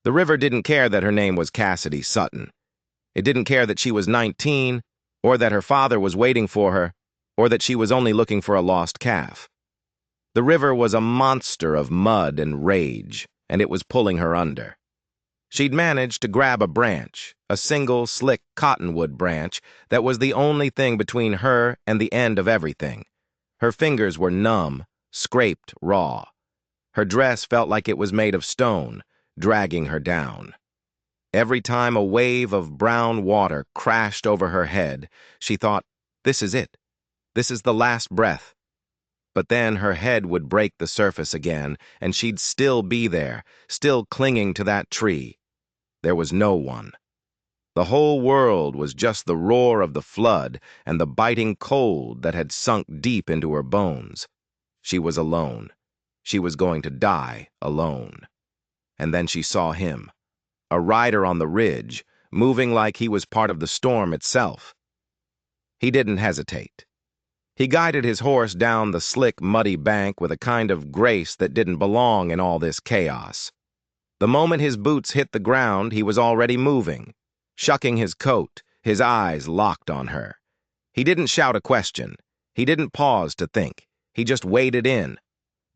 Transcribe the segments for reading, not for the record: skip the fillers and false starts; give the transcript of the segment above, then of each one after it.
The river didn't care that her name was Cassidy Sutton. It didn't care that she was 19, or that her father was waiting for her, or that she was only looking for a lost calf. The river was a monster of mud and rage, and it was pulling her under. She'd managed to grab a branch, a single, slick cottonwood branch that was the only thing between her and the end of everything. Her fingers were numb, scraped raw. Her dress felt like it was made of stone, dragging her down. Every time a wave of brown water crashed over her head, she thought, this is it. This is the last breath. But then her head would break the surface again, and she'd still be there, still clinging to that tree. There was no one. The whole world was just the roar of the flood and the biting cold that had sunk deep into her bones. She was alone. She was going to die alone. And then she saw him, a rider on the ridge, moving like he was part of the storm itself. He didn't hesitate. He guided his horse down the slick, muddy bank with a kind of grace that didn't belong in all this chaos. The moment his boots hit the ground, he was already moving, shucking his coat, his eyes locked on her. He didn't shout a question. He didn't pause to think. He just waded in.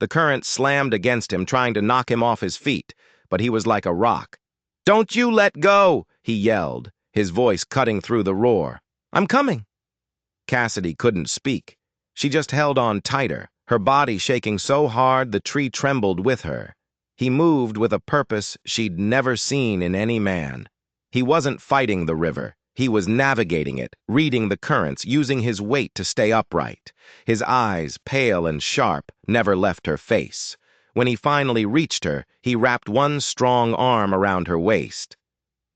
The current slammed against him, trying to knock him off his feet, but he was like a rock. "Don't you let go!" he yelled, his voice cutting through the roar. "I'm coming." Cassidy couldn't speak. She just held on tighter, her body shaking so hard the tree trembled with her. He moved with a purpose she'd never seen in any man. He wasn't fighting the river. He was navigating it, reading the currents, using his weight to stay upright. His eyes, pale and sharp, never left her face. When he finally reached her, he wrapped one strong arm around her waist.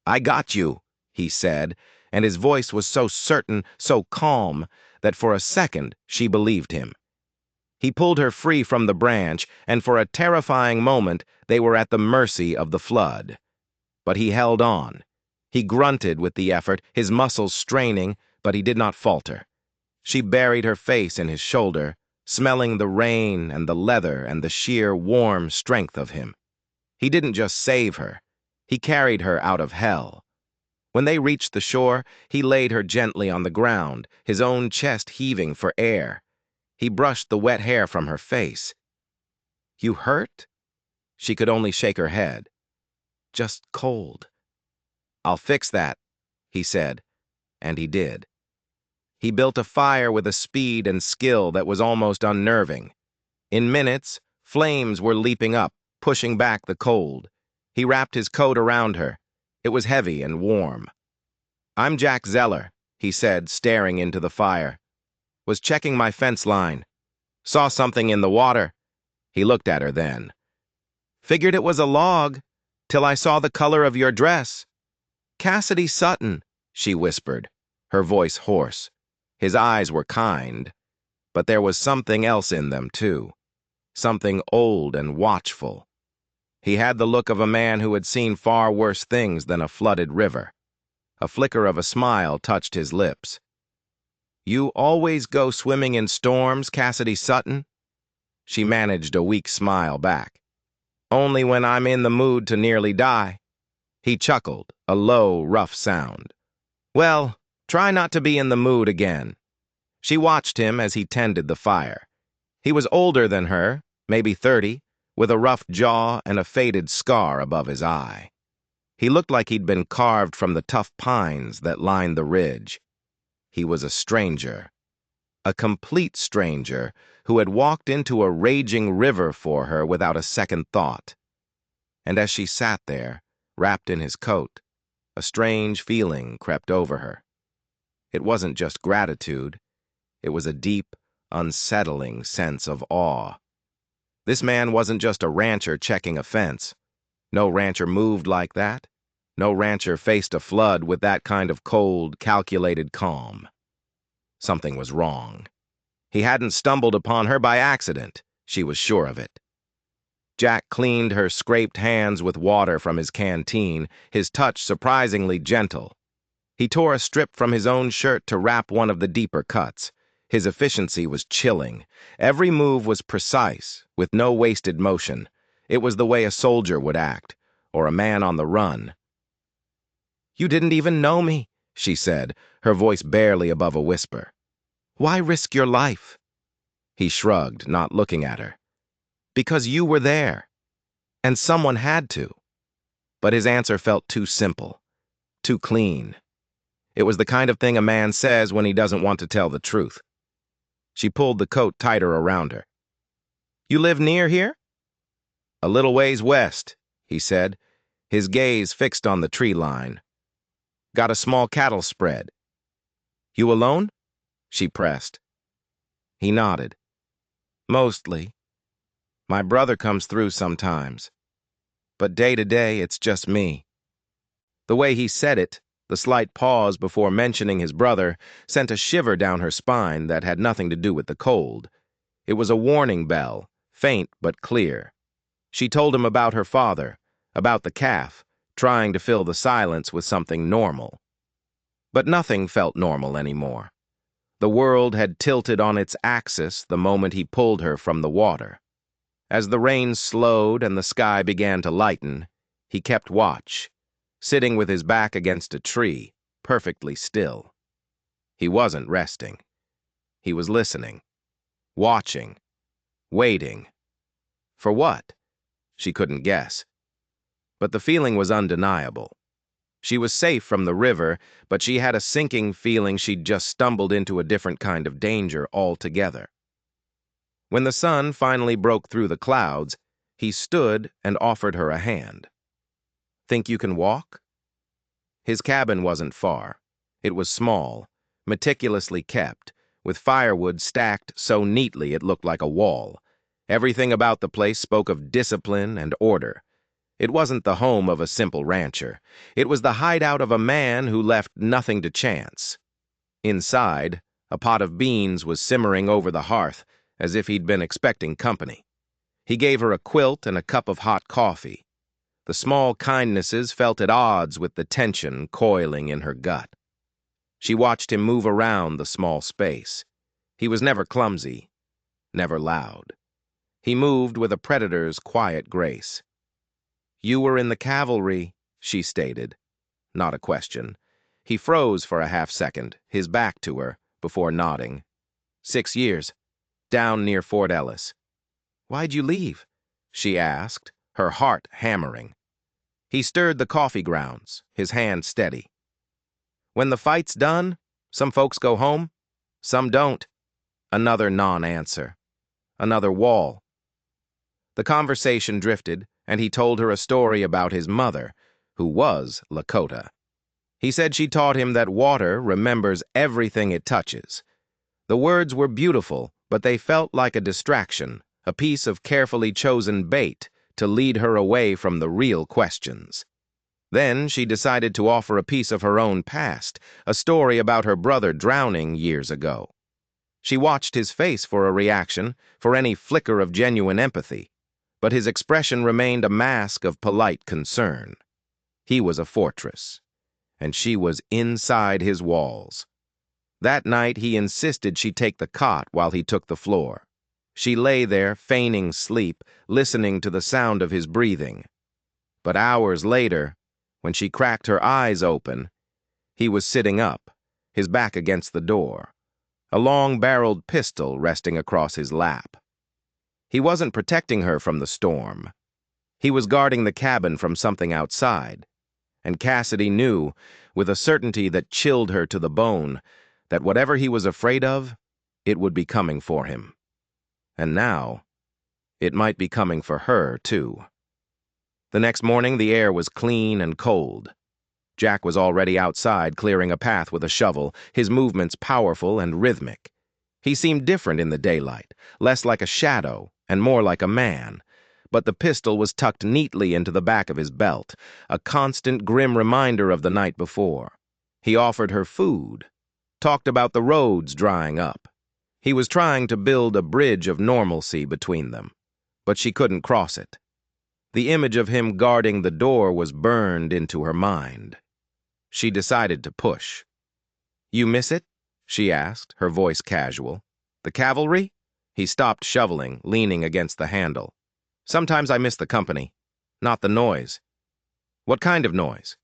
"I got you," he said, and his voice was so certain, so calm, that for a second she believed him. He pulled her free from the branch, and for a terrifying moment they were at the mercy of the flood. But he held on. He grunted with the effort, his muscles straining, but he did not falter. She buried her face in his shoulder, smelling the rain and the leather and the sheer warm strength of him. He didn't just save her. He carried her out of hell. When they reached the shore, he laid her gently on the ground, his own chest heaving for air. He brushed the wet hair from her face. "You hurt?" She could only shake her head. "Just cold." "I'll fix that," he said, and he did. He built a fire with a speed and skill that was almost unnerving. In minutes, flames were leaping up, pushing back the cold. He wrapped his coat around her. It was heavy and warm. "I'm Jack Zeller," he said, staring into the fire. "Was checking my fence line. Saw something in the water." He looked at her then. "Figured it was a log, till I saw the color of your dress." "Cassidy Sutton," she whispered, her voice hoarse. His eyes were kind, but there was something else in them, too. Something old and watchful. He had the look of a man who had seen far worse things than a flooded river. A flicker of a smile touched his lips. "You always go swimming in storms, Cassidy Sutton?" She managed a weak smile back. "Only when I'm in the mood to nearly die." He chuckled, a low, rough sound. "Well, try not to be in the mood again." She watched him as he tended the fire. He was older than her, maybe 30, with a rough jaw and a faded scar above his eye. He looked like he'd been carved from the tough pines that lined the ridge. He was a stranger. A complete stranger who had walked into a raging river for her without a second thought. And as she sat there, wrapped in his coat, a strange feeling crept over her. It wasn't just gratitude. It was a deep, unsettling sense of awe. This man wasn't just a rancher checking a fence. No rancher moved like that. No rancher faced a flood with that kind of cold, calculated calm. Something was wrong. He hadn't stumbled upon her by accident. She was sure of it. Jack cleaned her scraped hands with water from his canteen, his touch surprisingly gentle. He tore a strip from his own shirt to wrap one of the deeper cuts. His efficiency was chilling. Every move was precise, with no wasted motion. It was the way a soldier would act, or a man on the run. "You didn't even know me," she said, her voice barely above a whisper. "Why risk your life?" He shrugged, not looking at her. "Because you were there, and someone had to." But his answer felt too simple, too clean. It was the kind of thing a man says when he doesn't want to tell the truth. She pulled the coat tighter around her. "You live near here?" "A little ways west," he said, his gaze fixed on the tree line. "Got a small cattle spread." "You alone?" she pressed. He nodded. "Mostly. My brother comes through sometimes. But day to day, it's just me." The way he said it, the slight pause before mentioning his brother, sent a shiver down her spine that had nothing to do with the cold. It was a warning bell, faint but clear. She told him about her father, about the calf, trying to fill the silence with something normal. But nothing felt normal anymore. The world had tilted on its axis the moment he pulled her from the water. As the rain slowed and the sky began to lighten, he kept watch, sitting with his back against a tree, perfectly still. He wasn't resting. He was listening, watching, waiting. For what? She couldn't guess. But the feeling was undeniable. She was safe from the river, but she had a sinking feeling she'd just stumbled into a different kind of danger altogether. When the sun finally broke through the clouds, he stood and offered her a hand. "Think you can walk?" His cabin wasn't far. It was small, meticulously kept, with firewood stacked so neatly it looked like a wall. Everything about the place spoke of discipline and order. It wasn't the home of a simple rancher. It was the hideout of a man who left nothing to chance. Inside, a pot of beans was simmering over the hearth, as if he'd been expecting company. He gave her a quilt and a cup of hot coffee. The small kindnesses felt at odds with the tension coiling in her gut. She watched him move around the small space. He was never clumsy, never loud. He moved with a predator's quiet grace. "You were in the cavalry," she stated. Not a question. He froze for a half-second, his back to her, before nodding. 6 years. Down near Fort Ellis." "Why'd you leave?" she asked, her heart hammering. He stirred the coffee grounds, his hand steady. "When the fight's done, some folks go home, some don't." Another non-answer. Another wall. The conversation drifted, and he told her a story about his mother, who was Lakota. He said she taught him that water remembers everything it touches. The words were beautiful, but they felt like a distraction, a piece of carefully chosen bait to lead her away from the real questions. Then she decided to offer a piece of her own past, a story about her brother drowning years ago. She watched his face for a reaction, for any flicker of genuine empathy, but his expression remained a mask of polite concern. He was a fortress, and she was inside his walls. That night he insisted she take the cot while he took the floor. She lay there, feigning sleep, listening to the sound of his breathing. But hours later, when she cracked her eyes open, he was sitting up, his back against the door, a long-barreled pistol resting across his lap. He wasn't protecting her from the storm. He was guarding the cabin from something outside. And Cassidy knew, with a certainty that chilled her to the bone, that whatever he was afraid of, it would be coming for him. And now, it might be coming for her, too. The next morning, the air was clean and cold. Jack was already outside, clearing a path with a shovel, his movements powerful and rhythmic. He seemed different in the daylight, less like a shadow and more like a man. But the pistol was tucked neatly into the back of his belt, a constant grim reminder of the night before. He offered her food, talked about the roads drying up. He was trying to build a bridge of normalcy between them, but she couldn't cross it. The image of him guarding the door was burned into her mind. She decided to push. "You miss it?" she asked, her voice casual. "The cavalry?" He stopped shoveling, leaning against the handle. "Sometimes I miss the company, not the noise." What kind of noise?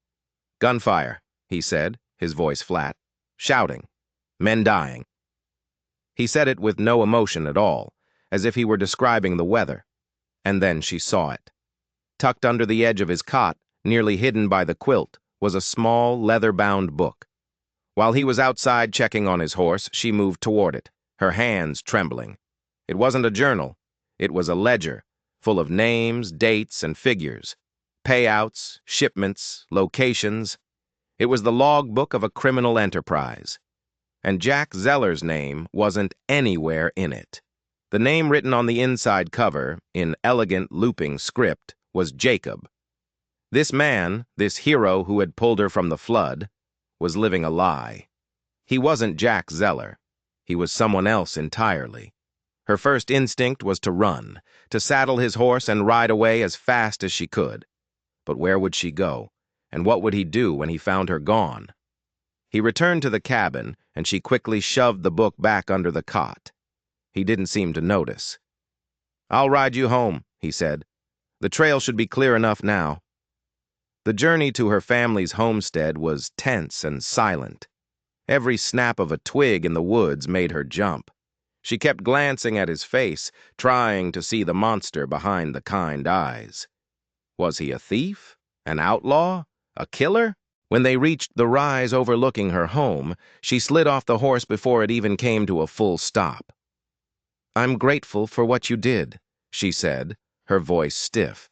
Gunfire, he said, his voice flat. Shouting. Men dying. He said it with no emotion at all, as if he were describing the weather. And then she saw it. Tucked under the edge of his cot, nearly hidden by the quilt, was a small, leather-bound book. While he was outside checking on his horse, she moved toward it, her hands trembling. It wasn't a journal. It was a ledger, full of names, dates, and figures. Payouts, shipments, locations. It was the logbook of a criminal enterprise. And Jack Zeller's name wasn't anywhere in it. The name written on the inside cover, in elegant looping script, was Jacob. This man, this hero who had pulled her from the flood, was living a lie. He wasn't Jack Zeller. He was someone else entirely. Her first instinct was to run, to saddle his horse and ride away as fast as she could. But where would she go, and what would he do when he found her gone? He returned to the cabin, and she quickly shoved the book back under the cot. He didn't seem to notice. "I'll ride you home," he said. "The trail should be clear enough now." The journey to her family's homestead was tense and silent. Every snap of a twig in the woods made her jump. She kept glancing at his face, trying to see the monster behind the kind eyes. Was he a thief? An outlaw? A killer? When they reached the rise overlooking her home, she slid off the horse before it even came to a full stop. "I'm grateful for what you did," she said, her voice stiff.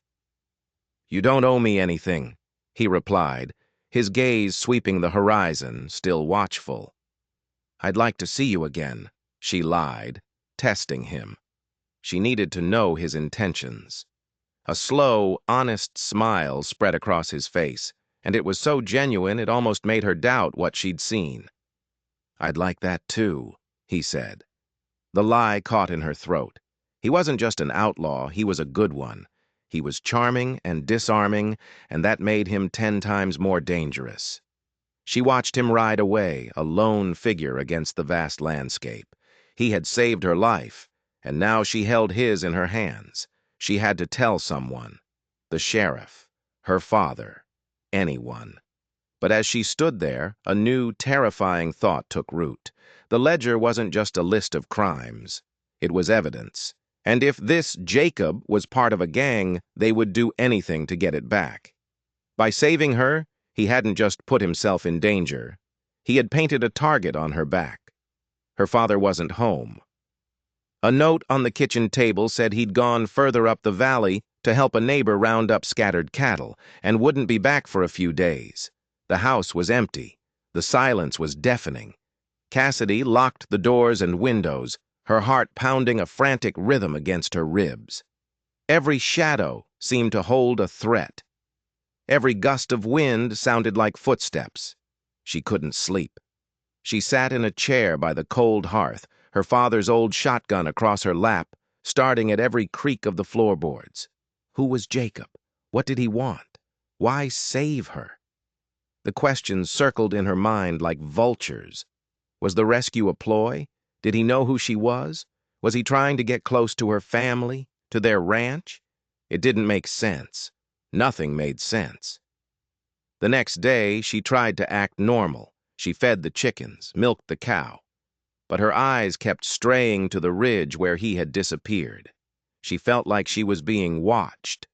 "You don't owe me anything," he replied, his gaze sweeping the horizon, still watchful. "I'd like to see you again," she lied, testing him. She needed to know his intentions. A slow, honest smile spread across his face, and it was so genuine it almost made her doubt what she'd seen. "I'd like that too," he said. The lie caught in her throat. He wasn't just an outlaw, he was a good one. He was charming and disarming, and that made him 10 times more dangerous. She watched him ride away, a lone figure against the vast landscape. He had saved her life, and now she held his in her hands. She had to tell someone. The sheriff, her father, anyone. But as she stood there, a new, terrifying thought took root. The ledger wasn't just a list of crimes. It was evidence. And if this Jacob was part of a gang, they would do anything to get it back. By saving her, he hadn't just put himself in danger. He had painted a target on her back. Her father wasn't home. A note on the kitchen table said he'd gone further up the valley to help a neighbor round up scattered cattle and wouldn't be back for a few days. The house was empty. The silence was deafening. Cassidy locked the doors and windows, her heart pounding a frantic rhythm against her ribs. Every shadow seemed to hold a threat. Every gust of wind sounded like footsteps. She couldn't sleep. She sat in a chair by the cold hearth, her father's old shotgun across her lap, starting at every creak of the floorboards. Who was Jacob? What did he want? Why save her? The questions circled in her mind like vultures. Was the rescue a ploy? Did he know who she was? Was he trying to get close to her family, to their ranch? It didn't make sense. Nothing made sense. The next day, she tried to act normal. She fed the chickens, milked the cow. But her eyes kept straying to the ridge where he had disappeared. She felt like she was being watched.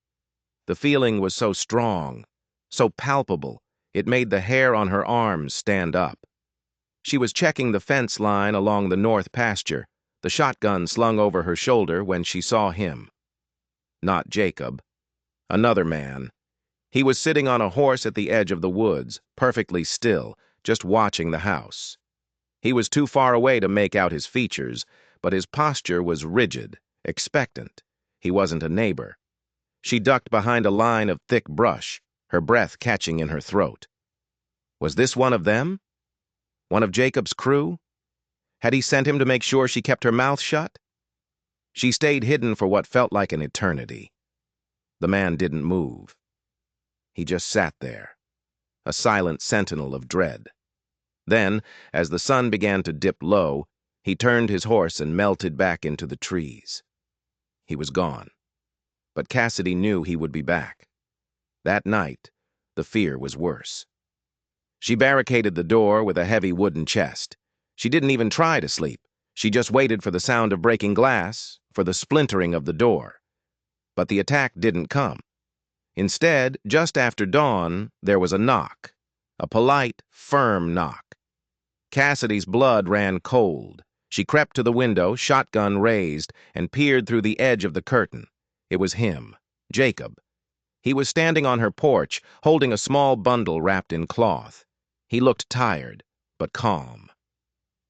The feeling was so strong, so palpable, it made the hair on her arms stand up. She was checking the fence line along the north pasture, the shotgun slung over her shoulder when she saw him. Not Jacob. Another man. He was sitting on a horse at the edge of the woods, perfectly still, just watching the house. He was too far away to make out his features, but his posture was rigid, expectant. He wasn't a neighbor. She ducked behind a line of thick brush, her breath catching in her throat. Was this one of them? One of Jacob's crew? Had he sent him to make sure she kept her mouth shut? She stayed hidden for what felt like an eternity. The man didn't move. He just sat there, a silent sentinel of dread. Then, as the sun began to dip low, he turned his horse and melted back into the trees. He was gone. But Cassidy knew he would be back. That night, The fear was worse. She barricaded the door with a heavy wooden chest. She didn't even try to sleep. She just waited for the sound of breaking glass, for the splintering of the door. But the attack didn't come. Instead, just after dawn, there was a knock. A polite, firm knock. Cassidy's blood ran cold. She crept to the window, shotgun raised, and peered through the edge of the curtain. It was him, Jacob. He was standing on her porch, holding a small bundle wrapped in cloth. He looked tired, but calm.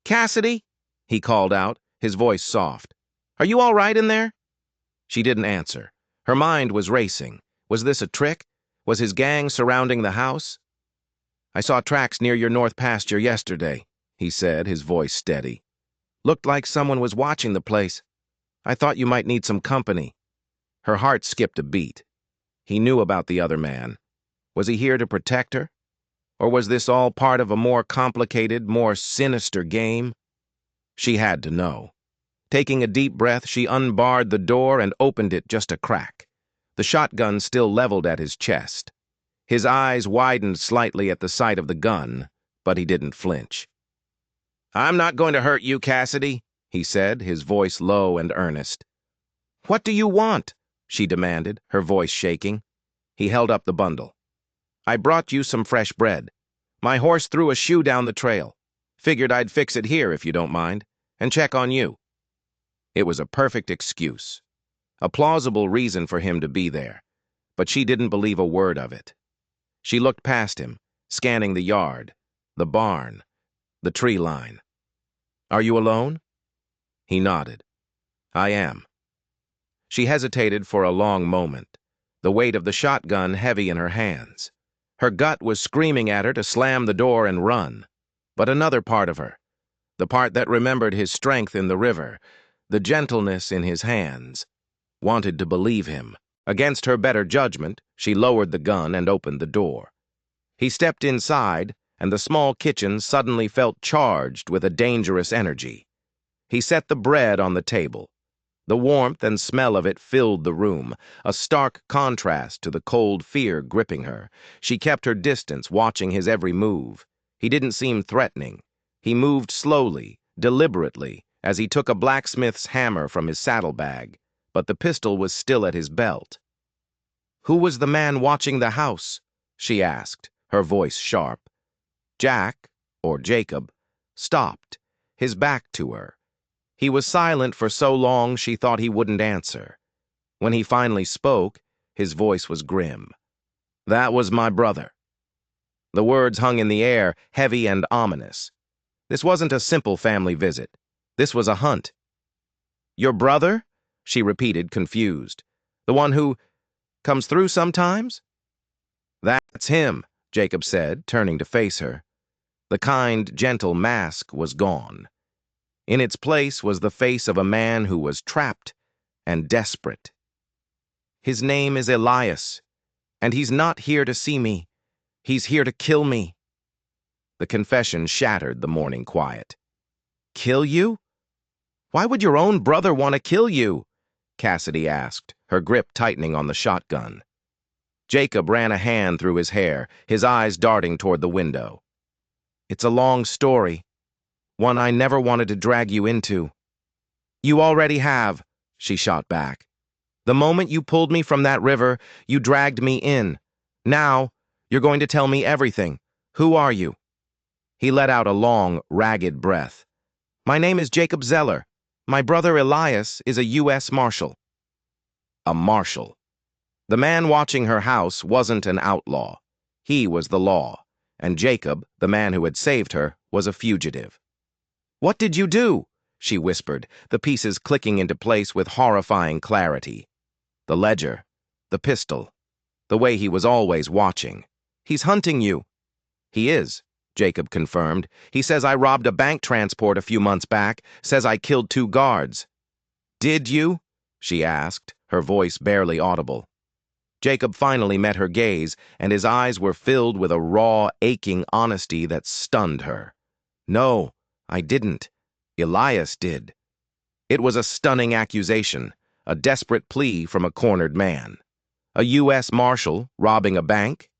"Cassidy," he called out, his voice soft. "Are you all right in there?" She didn't answer. Her mind was racing. Was this a trick? Was his gang surrounding the house? "I saw tracks near your north pasture yesterday," he said, his voice steady. "Looked like someone was watching the place. I thought you might need some company." Her heart skipped a beat. He knew about the other man. Was he here to protect her? Or was this all part of a more complicated, more sinister game? She had to know. Taking a deep breath, she unbarred the door and opened it just a crack. The shotgun still leveled at his chest. His eyes widened slightly at the sight of the gun, but he didn't flinch. "I'm not going to hurt you, Cassidy," he said, his voice low and earnest. "What do you want?" she demanded, her voice shaking. He held up the bundle. "I brought you some fresh bread. My horse threw a shoe down the trail. Figured I'd fix it here if you don't mind, and check on you." It was a perfect excuse. A plausible reason for him to be there, but she didn't believe a word of it. She looked past him, scanning the yard, the barn, the tree line. "Are you alone?" He nodded. "I am." She hesitated for a long moment, the weight of the shotgun heavy in her hands. Her gut was screaming at her to slam the door and run. But another part of her, the part that remembered his strength in the river, the gentleness in his hands, wanted to believe him. Against her better judgment, she lowered the gun and opened the door. He stepped inside, and the small kitchen suddenly felt charged with a dangerous energy. He set the bread on the table. The warmth and smell of it filled the room, a stark contrast to the cold fear gripping her. She kept her distance, watching his every move. He didn't seem threatening. He moved slowly, deliberately, as he took a blacksmith's hammer from his saddlebag, but the pistol was still at his belt. "Who was the man watching the house?" she asked, her voice sharp. Jack, or Jacob, stopped, his back to her. He was silent for so long she thought he wouldn't answer. When he finally spoke, his voice was grim. "That was my brother." The words hung in the air, heavy and ominous. This wasn't a simple family visit. This was a hunt. "Your brother?" she repeated, confused. "The one who comes through sometimes?" "That's him," Jacob said, turning to face her. The kind, gentle mask was gone. In its place was the face of a man who was trapped and desperate. "His name is Elias, and he's not here to see me. He's here to kill me." The confession shattered the morning quiet. "Kill you? Why would your own brother want to kill you?" Cassidy asked, her grip tightening on the shotgun. Jacob ran a hand through his hair, his eyes darting toward the window. "It's a long story. One I never wanted to drag you into." "You already have," she shot back. "The moment you pulled me from that river, you dragged me in. Now, you're going to tell me everything. Who are you?" He let out a long, ragged breath. "My name is Jacob Zeller. My brother Elias is a U.S. Marshal." A marshal. The man watching her house wasn't an outlaw. He was the law, and Jacob, the man who had saved her, was a fugitive. "What did you do?" she whispered, the pieces clicking into place with horrifying clarity. The ledger, the pistol, the way he was always watching. "He's hunting you." "He is," Jacob confirmed. "He says I robbed a bank transport a few months back, says I killed 2 guards." "Did you?" she asked, her voice barely audible. Jacob finally met her gaze, and his eyes were filled with a raw, aching honesty that stunned her. "No, I didn't. Elias did." It was a stunning accusation, a desperate plea from a cornered man. A U.S. Marshal robbing a bank?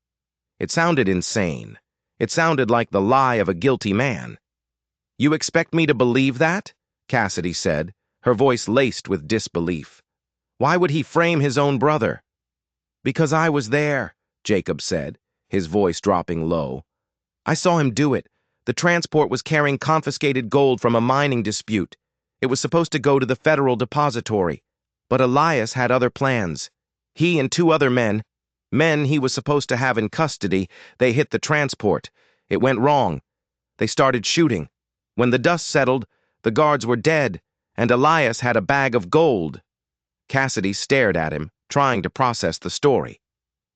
It sounded insane. It sounded like the lie of a guilty man. "You expect me to believe that?" Cassidy said, her voice laced with disbelief. "Why would he frame his own brother?" "Because I was there," Jacob said, his voice dropping low. "I saw him do it. The transport was carrying confiscated gold from a mining dispute. It was supposed to go to the federal depository. But Elias had other plans. He and two other men he was supposed to have in custody, they hit the transport. It went wrong. They started shooting. When the dust settled, the guards were dead, and Elias had a bag of gold." Cassidy stared at him, trying to process the story.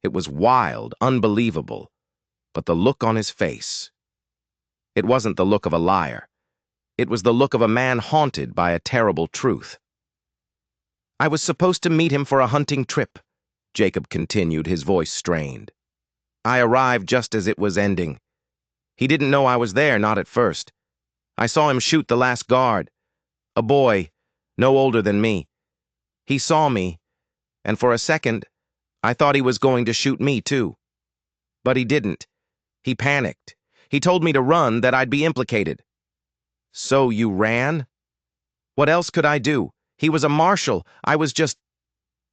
It was wild, unbelievable. But the look on his face. It wasn't the look of a liar. It was the look of a man haunted by a terrible truth. "I was supposed to meet him for a hunting trip," Jacob continued, his voice strained. "I arrived just as it was ending. He didn't know I was there, not at first. I saw him shoot the last guard. A boy, no older than me. He saw me, and for a second, I thought he was going to shoot me too. But he didn't. He panicked. He told me to run, that I'd be implicated." "So you ran?" "What else could I do? He was a marshal. I was just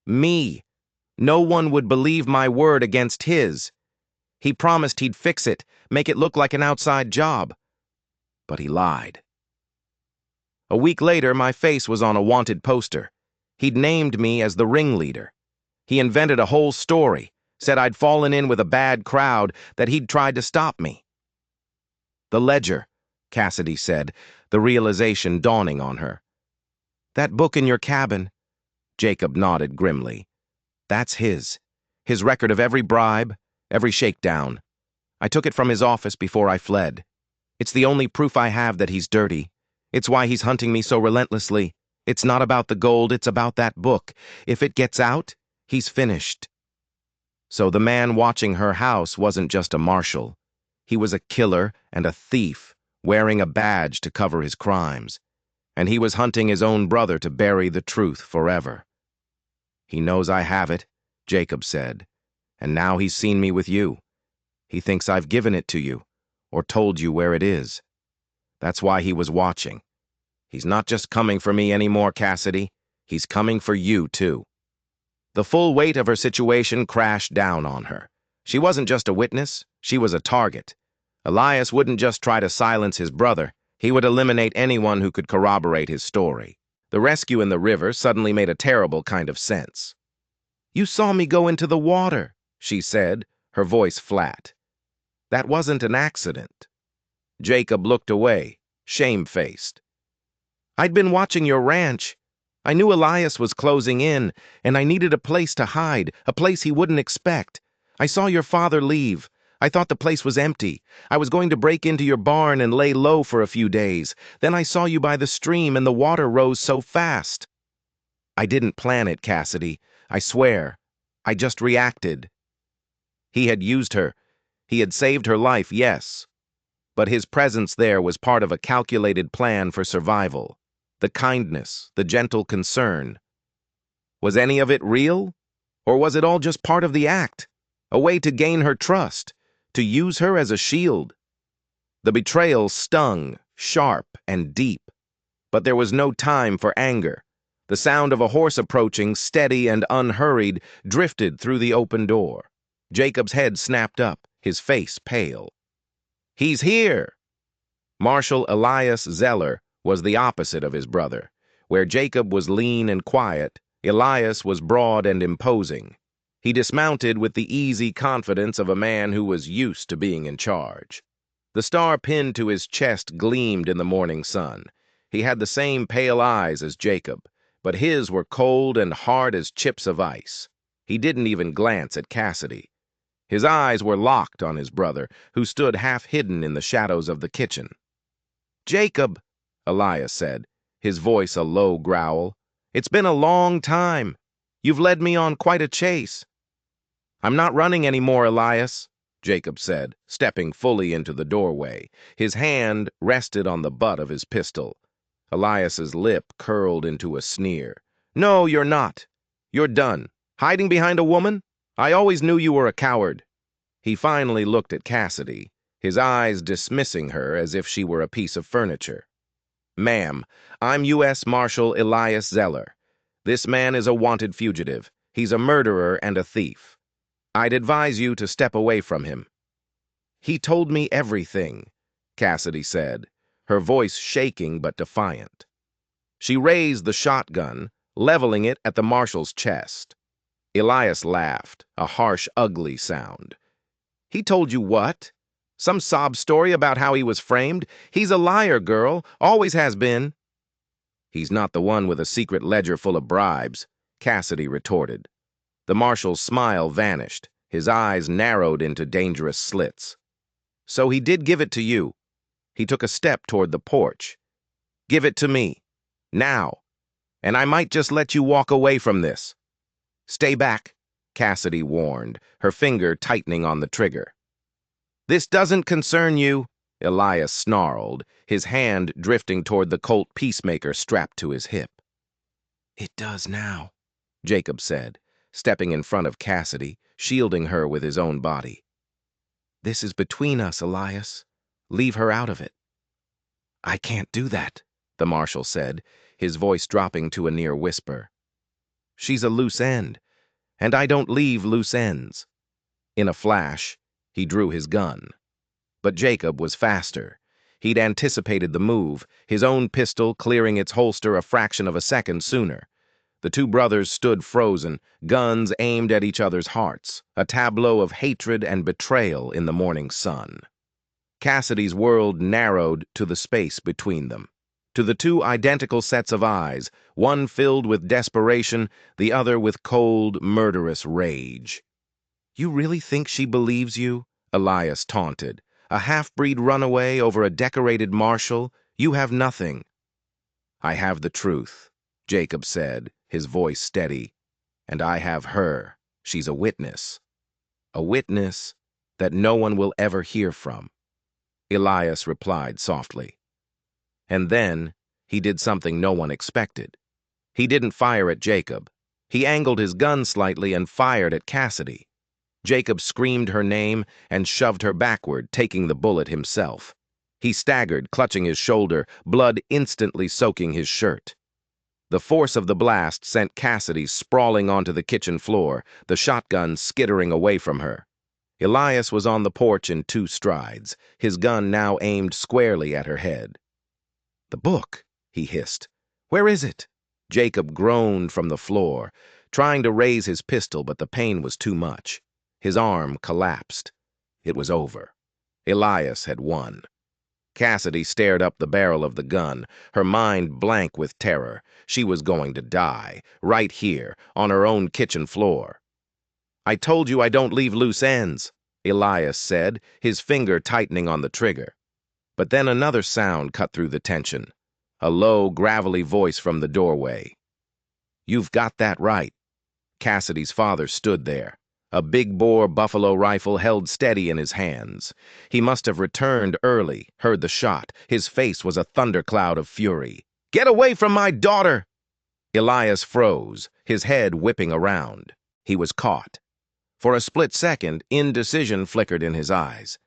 me. No one would believe my word against his. He promised he'd fix it, make it look like an outside job. But he lied. A week later, my face was on a wanted poster. He'd named me as the ringleader. He invented a whole story, said I'd fallen in with a bad crowd, that he'd tried to stop me." "The ledger," Cassidy said, the realization dawning on her. "That book in your cabin," Jacob nodded grimly. "That's his. His record of every bribe, every shakedown. I took it from his office before I fled. It's the only proof I have that he's dirty. It's why he's hunting me so relentlessly. It's not about the gold, it's about that book. If it gets out, he's finished." So the man watching her house wasn't just a marshal. He was a killer and a thief, wearing a badge to cover his crimes. And he was hunting his own brother to bury the truth forever. "He knows I have it," Jacob said. "And now he's seen me with you. He thinks I've given it to you, or told you where it is. That's why he was watching. He's not just coming for me anymore, Cassidy. He's coming for you, too." The full weight of her situation crashed down on her. She wasn't just a witness, she was a target. Elias wouldn't just try to silence his brother, he would eliminate anyone who could corroborate his story. The rescue in the river suddenly made a terrible kind of sense. "You saw me go into the water," she said, her voice flat. "That wasn't an accident." Jacob looked away, shamefaced. "I'd been watching your ranch. I knew Elias was closing in, and I needed a place to hide, a place he wouldn't expect. I saw your father leave. I thought the place was empty. I was going to break into your barn and lay low for a few days. Then I saw you by the stream, and the water rose so fast." "I didn't plan it, Cassidy. I swear. I just reacted." He had used her. He had saved her life, yes. But his presence there was part of a calculated plan for survival. The kindness, the gentle concern. Was any of it real? Or was it all just part of the act? A way to gain her trust, to use her as a shield? The betrayal stung, sharp and deep. But there was no time for anger. The sound of a horse approaching, steady and unhurried, drifted through the open door. Jacob's head snapped up, his face pale. "He's here!" Marshal Elias Zeller was the opposite of his brother. Where Jacob was lean and quiet, Elias was broad and imposing. He dismounted with the easy confidence of a man who was used to being in charge. The star pinned to his chest gleamed in the morning sun. He had the same pale eyes as Jacob, but his were cold and hard as chips of ice. He didn't even glance at Cassidy. His eyes were locked on his brother, who stood half hidden in the shadows of the kitchen. "Jacob," Elias said, his voice a low growl, "it's been a long time. You've led me on quite a chase." "I'm not running anymore, Elias," Jacob said, stepping fully into the doorway. His hand rested on the butt of his pistol. Elias's lip curled into a sneer. "No, you're not. You're done. Hiding behind a woman? I always knew you were a coward." He finally looked at Cassidy, his eyes dismissing her as if she were a piece of furniture. "Ma'am, I'm U.S. Marshal Elias Zeller. This man is a wanted fugitive. He's a murderer and a thief. I'd advise you to step away from him." "He told me everything," Cassidy said, her voice shaking but defiant. She raised the shotgun, leveling it at the marshal's chest. Elias laughed, a harsh, ugly sound. "He told you what? Some sob story about how he was framed? He's a liar, girl, always has been." "He's not the one with a secret ledger full of bribes," Cassidy retorted. The marshal's smile vanished, his eyes narrowed into dangerous slits. "So he did give it to you." He took a step toward the porch. "Give it to me. Now. And I might just let you walk away from this." "Stay back," Cassidy warned, her finger tightening on the trigger. "This doesn't concern you," Elias snarled, his hand drifting toward the Colt Peacemaker strapped to his hip. "It does now," Jacob said, stepping in front of Cassidy, shielding her with his own body. "This is between us, Elias. Leave her out of it." "I can't do that," the marshal said, his voice dropping to a near whisper. "She's a loose end, and I don't leave loose ends." In a flash, he drew his gun. But Jacob was faster. He'd anticipated the move, his own pistol clearing its holster a fraction of a second sooner. The two brothers stood frozen, guns aimed at each other's hearts, a tableau of hatred and betrayal in the morning sun. Cassidy's world narrowed to the space between them, to the two identical sets of eyes, one filled with desperation, the other with cold, murderous rage. "You really think she believes you?" Elias taunted. "A half-breed runaway over a decorated marshal? You have nothing." "I have the truth," Jacob said, his voice steady. "And I have her. She's a witness. A witness that no one will ever hear from." Elias replied softly. And then he did something no one expected. He didn't fire at Jacob. He angled his gun slightly and fired at Cassidy. Jacob screamed her name and shoved her backward, taking the bullet himself. He staggered, clutching his shoulder, blood instantly soaking his shirt. The force of the blast sent Cassidy sprawling onto the kitchen floor, the shotgun skittering away from her. Elias was on the porch in 2 strides, his gun now aimed squarely at her head. "The book," he hissed. "Where is it?" Jacob groaned from the floor, trying to raise his pistol, but the pain was too much. His arm collapsed. It was over. Elias had won. Cassidy stared up the barrel of the gun, her mind blank with terror. She was going to die, right here, on her own kitchen floor. "I told you I don't leave loose ends," Elias said, his finger tightening on the trigger. But then another sound cut through the tension, a low, gravelly voice from the doorway. "You've got that right." Cassidy's father stood there, a big-bore buffalo rifle held steady in his hands. He must have returned early, heard the shot. His face was a thundercloud of fury. "Get away from my daughter!" Elias froze, his head whipping around. He was caught. For a split second, indecision flickered in his eyes.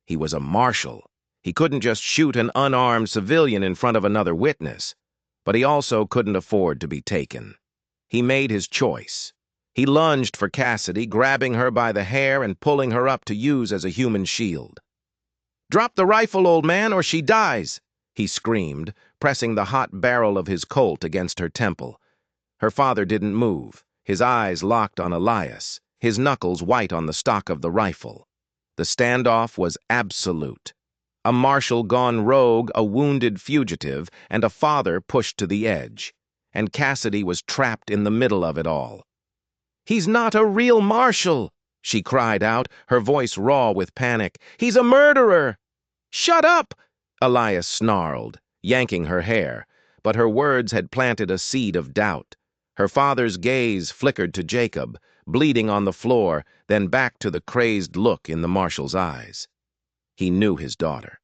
He was a marshal. He couldn't just shoot an unarmed civilian in front of another witness. But he also couldn't afford to be taken. He made his choice. He lunged for Cassidy, grabbing her by the hair and pulling her up to use as a human shield. "Drop the rifle, old man, or she dies!" he screamed, pressing the hot barrel of his Colt against her temple. Her father didn't move, his eyes locked on Elias, his knuckles white on the stock of the rifle. The standoff was absolute. A marshal gone rogue, a wounded fugitive, and a father pushed to the edge. And Cassidy was trapped in the middle of it all. "He's not a real marshal!" she cried out, her voice raw with panic. "He's a murderer!" "Shut up!" Elias snarled, yanking her hair, but her words had planted a seed of doubt. Her father's gaze flickered to Jacob, bleeding on the floor, then back to the crazed look in the marshal's eyes. He knew his daughter.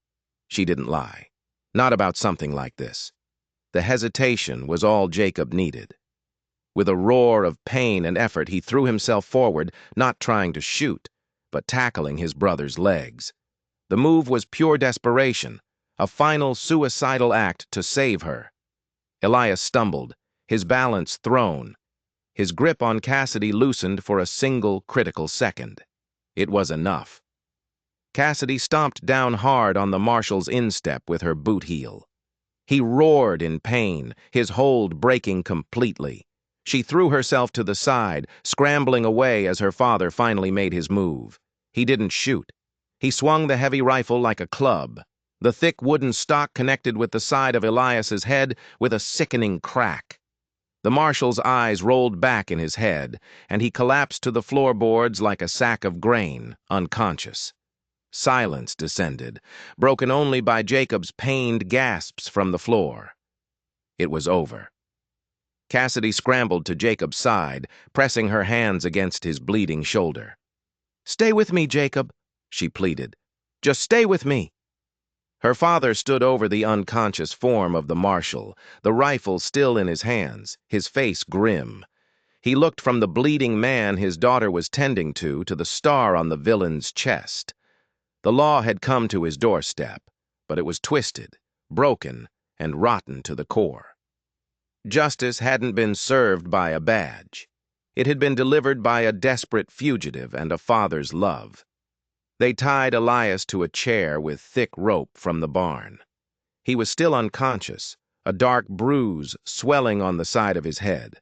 She didn't lie. Not about something like this. The hesitation was all Jacob needed. With a roar of pain and effort, he threw himself forward, not trying to shoot, but tackling his brother's legs. The move was pure desperation, a final suicidal act to save her. Elias stumbled, his balance thrown. His grip on Cassidy loosened for a single critical second. It was enough. Cassidy stomped down hard on the marshal's instep with her boot heel. He roared in pain, his hold breaking completely. She threw herself to the side, scrambling away as her father finally made his move. He didn't shoot. He swung the heavy rifle like a club. The thick wooden stock connected with the side of Elias's head with a sickening crack. The marshal's eyes rolled back in his head, and he collapsed to the floorboards like a sack of grain, unconscious. Silence descended, broken only by Jacob's pained gasps from the floor. It was over. Cassidy scrambled to Jacob's side, pressing her hands against his bleeding shoulder. "Stay with me, Jacob," she pleaded. "Just stay with me." Her father stood over the unconscious form of the marshal, the rifle still in his hands, his face grim. He looked from the bleeding man his daughter was tending to the star on the villain's chest. The law had come to his doorstep, but it was twisted, broken, and rotten to the core. Justice hadn't been served by a badge. It had been delivered by a desperate fugitive and a father's love. They tied Elias to a chair with thick rope from the barn. He was still unconscious, a dark bruise swelling on the side of his head.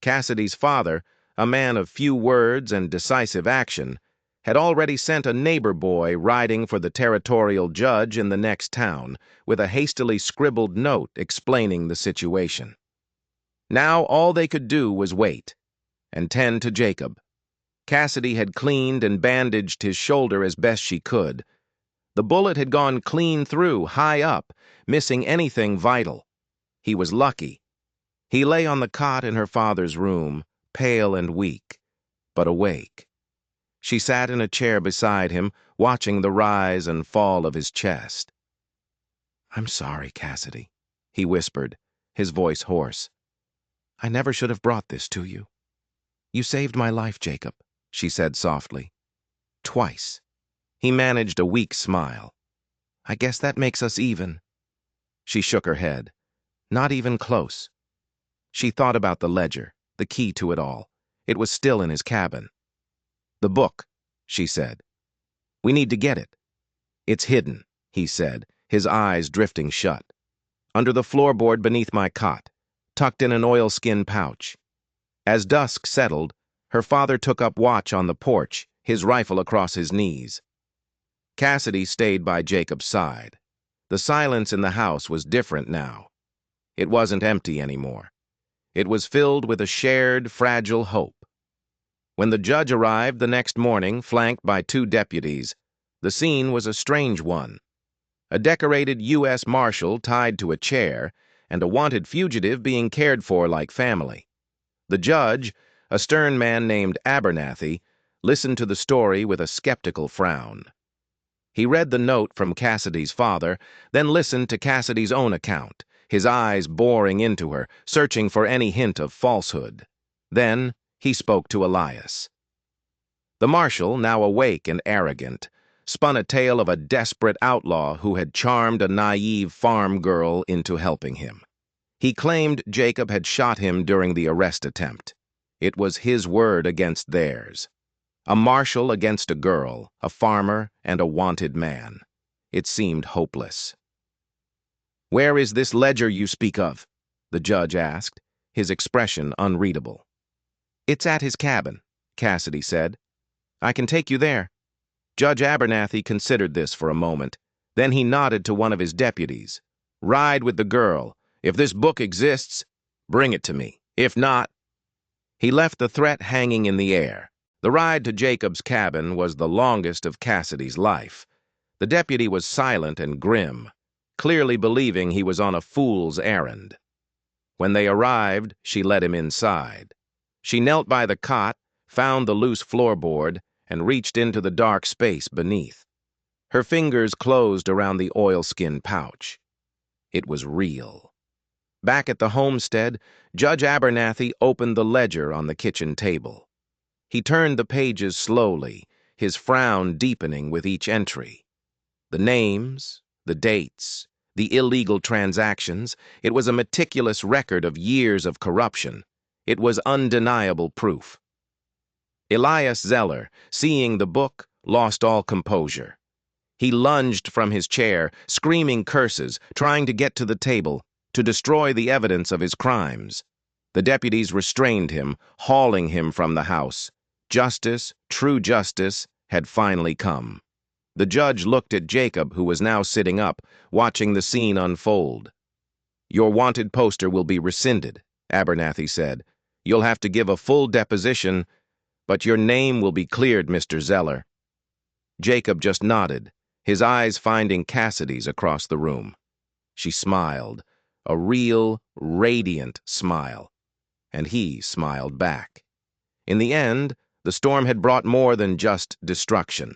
Cassidy's father, a man of few words and decisive action, had already sent a neighbor boy riding for the territorial judge in the next town with a hastily scribbled note explaining the situation. Now all they could do was wait and tend to Jacob. Cassidy had cleaned and bandaged his shoulder as best she could. The bullet had gone clean through, high up, missing anything vital. He was lucky. He lay on the cot in her father's room, pale and weak, but awake. She sat in a chair beside him, watching the rise and fall of his chest. "I'm sorry, Cassidy," he whispered, his voice hoarse. "I never should have brought this to you." "You saved my life, Jacob," she said softly. "Twice." He managed a weak smile. "I guess that makes us even." She shook her head. "Not even close." She thought about the ledger, the key to it all. It was still in his cabin. "The book," she said. "We need to get it." "It's hidden," he said, his eyes drifting shut. "Under the floorboard beneath my cot, tucked in an oilskin pouch." As dusk settled, her father took up watch on the porch, his rifle across his knees. Cassidy stayed by Jacob's side. The silence in the house was different now. It wasn't empty anymore. It was filled with a shared, fragile hope. When the judge arrived the next morning, flanked by 2 deputies, the scene was a strange one. A decorated U.S. Marshal tied to a chair, and a wanted fugitive being cared for like family. The judge, a stern man named Abernathy, listened to the story with a skeptical frown. He read the note from Cassidy's father, then listened to Cassidy's own account, his eyes boring into her, searching for any hint of falsehood. Then he spoke to Elias. The marshal, now awake and arrogant, spun a tale of a desperate outlaw who had charmed a naive farm girl into helping him. He claimed Jacob had shot him during the arrest attempt. It was his word against theirs. A marshal against a girl, a farmer, and a wanted man. It seemed hopeless. "Where is this ledger you speak of?" the judge asked, his expression unreadable. "It's at his cabin," Cassidy said. "I can take you there." Judge Abernathy considered this for a moment. Then he nodded to one of his deputies. "Ride with the girl. If this book exists, bring it to me. If not—" He left the threat hanging in the air. The ride to Jacob's cabin was the longest of Cassidy's life. The deputy was silent and grim, clearly believing he was on a fool's errand. When they arrived, she led him inside. She knelt by the cot, found the loose floorboard, and reached into the dark space beneath. Her fingers closed around the oilskin pouch. It was real. Back at the homestead, Judge Abernathy opened the ledger on the kitchen table. He turned the pages slowly, his frown deepening with each entry. The names, the dates, the illegal transactions, it was a meticulous record of years of corruption. It was undeniable proof. Elias Zeller, seeing the book, lost all composure. He lunged from his chair, screaming curses, trying to get to the table, to destroy the evidence of his crimes. The deputies restrained him, hauling him from the house. Justice, true justice, had finally come. The judge looked at Jacob, who was now sitting up, watching the scene unfold. "Your wanted poster will be rescinded," Abernathy said. "You'll have to give a full deposition, but your name will be cleared, Mr. Zeller." Jacob just nodded, his eyes finding Cassidy's across the room. She smiled, a real, radiant smile, and he smiled back. In the end, the storm had brought more than just destruction.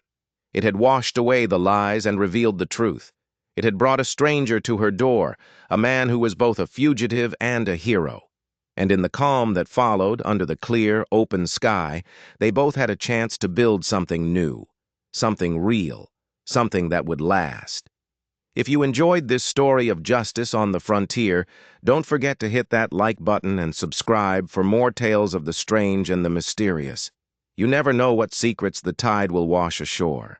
It had washed away the lies and revealed the truth. It had brought a stranger to her door, a man who was both a fugitive and a hero. And in the calm that followed, under the clear, open sky, they both had a chance to build something new, something real, something that would last. If you enjoyed this story of justice on the frontier, don't forget to hit that like button and subscribe for more tales of the strange and the mysterious. You never know what secrets the tide will wash ashore.